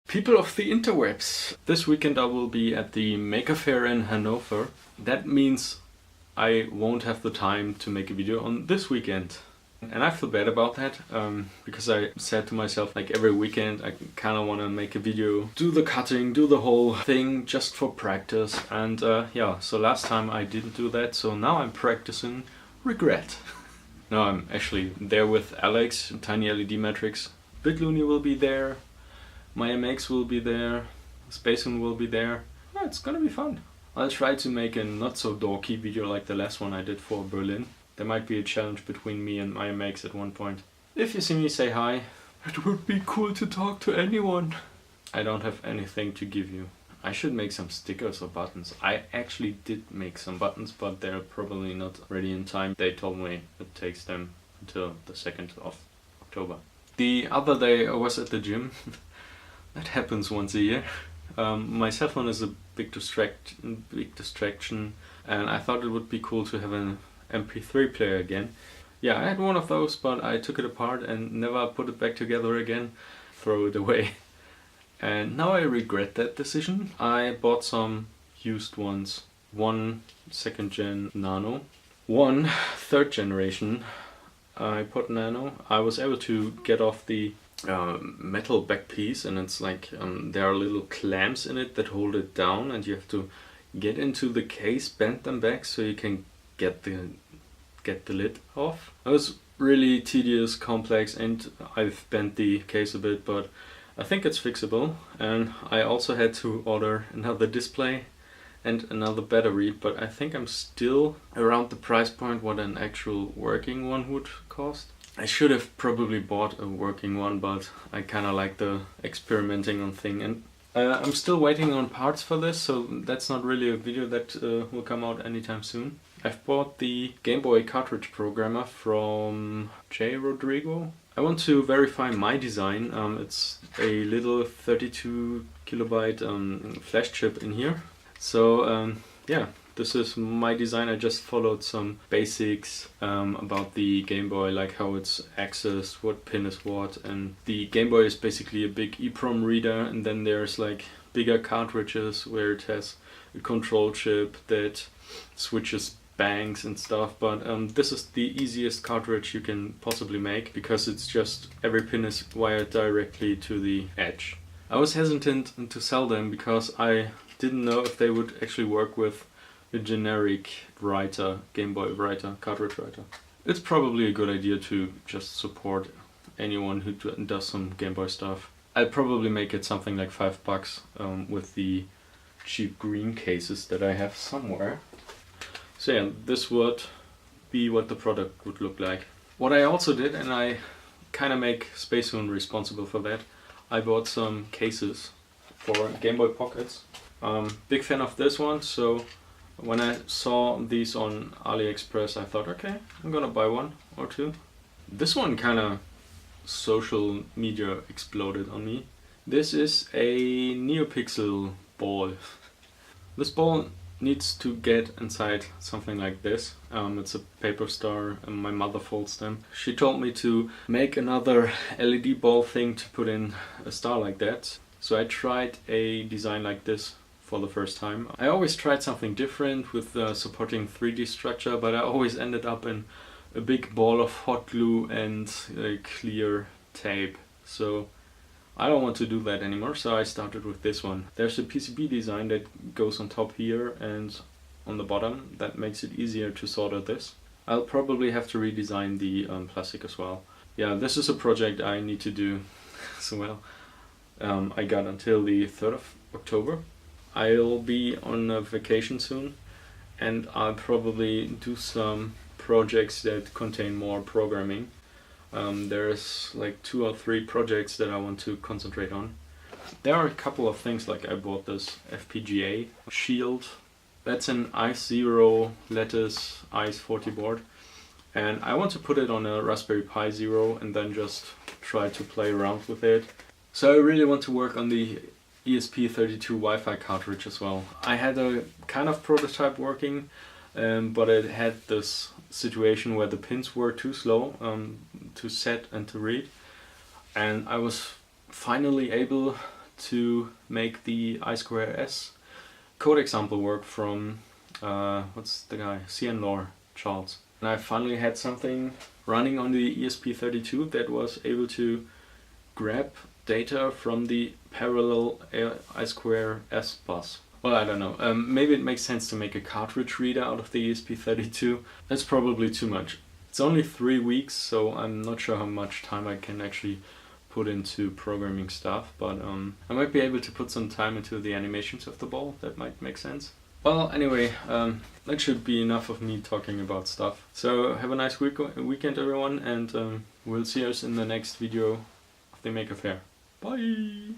People of the interwebs, this weekend I will be at the Maker Faire in Hanover. That means I won't have the time to make a video on this weekend. And I feel bad about that, because I said to myself, like, every weekend I kind of want to make a video, do the cutting, do the whole thing just for practice. And yeah, so last time I didn't do that, so now I'm practicing regret. No, I'm actually there with Alex, Tiny LED Matrix. BitLooney will be there. My MX will be there, Spacemoon will be there. Yeah, it's gonna be fun. I'll try to make a not so dorky video like the last one I did for Berlin. There might be a challenge between me and my MX at one point. If you see me, say hi. It would be cool to talk to anyone. I don't have anything to give you. I should make some stickers or buttons. I actually did make some buttons, but they're probably not ready in time. They told me it takes them until the 2nd of October. The other day I was at the gym. That happens once a year. My cell phone is a big distraction, and I thought it would be cool to have an MP3 player again. Yeah, I had one of those, but I took it apart and never put it back together again. Throw it away. And now I regret that decision. I bought some used ones. One 2nd gen Nano, one 3rd generation iPod Nano. I was able to get off the metal back piece, and it's like there are little clamps in it that hold it down, and you have to get into the case, bend them back so you can get the lid off. It was really tedious, complex, and I've bent the case a bit, but I think it's fixable. And I also had to order another display and another battery, but I think I'm still around the price point what an actual working one would cost. I should have probably bought a working one, but I kind of like the experimenting on thing. And I'm still waiting on parts for this, so that's not really a video that will come out anytime soon. I've bought the Game Boy cartridge programmer from J. Rodrigo. I want to verify my design. It's a little 32 kilobyte flash chip in here. So yeah. This is my design. I just followed some basics about the Game Boy, like how it's accessed, what pin is what, and the Game Boy is basically a big EEPROM reader, and then there's like bigger cartridges where it has a control chip that switches banks and stuff, but this is the easiest cartridge you can possibly make because it's just every pin is wired directly to the edge. I was hesitant to sell them because I didn't know if they would actually work with a generic writer, Game Boy writer, cartridge writer. It's probably a good idea to just support anyone who does some Game Boy stuff. I'll probably make it something like $5 with the cheap green cases that I have somewhere. So yeah, this would be what the product would look like. What I also did, and I kind of make Spacemoon responsible for that, I bought some cases for Game Boy Pockets. Big fan of this one, so when I saw these on AliExpress, I thought, okay, I'm gonna buy one or two. This one kind of social media exploded on me. This is a NeoPixel ball. This ball needs to get inside something like this. It's a paper star, and my mother folds them. She told me to make another LED ball thing to put in a star like that. So I tried a design like this for the first time. I always tried something different with supporting 3D structure, but I always ended up in a big ball of hot glue and clear tape. So I don't want to do that anymore, so I started with this one. There's a PCB design that goes on top here and on the bottom. That makes it easier to solder this. I'll probably have to redesign the plastic as well. Yeah, this is a project I need to do as well. I got until the 3rd of October. I'll be on a vacation soon, and I'll probably do some projects that contain more programming. There's like 2 or 3 projects that I want to concentrate on. There are a couple of things, like I bought this FPGA shield. That's an ICE0 Lattice ICE40 board, and I want to put it on a Raspberry Pi Zero and then just try to play around with it. So I really want to work on the ESP32 Wi-Fi cartridge as well. I had a kind of prototype working, but it had this situation where the pins were too slow to set and to read, and I was finally able to make the I2S code example work from, what's the guy, CNLore, Charles. And I finally had something running on the ESP32 that was able to grab data from the parallel I2S bus. Well, I don't know, maybe it makes sense to make a cartridge reader out of the ESP32. That's probably too much. It's only 3 weeks, so I'm not sure how much time I can actually put into programming stuff, but I might be able to put some time into the animations of the ball. That might make sense. Well, anyway, that should be enough of me talking about stuff. So have a nice weekend everyone, and we'll see us in the next video of the Maker Faire. Bye!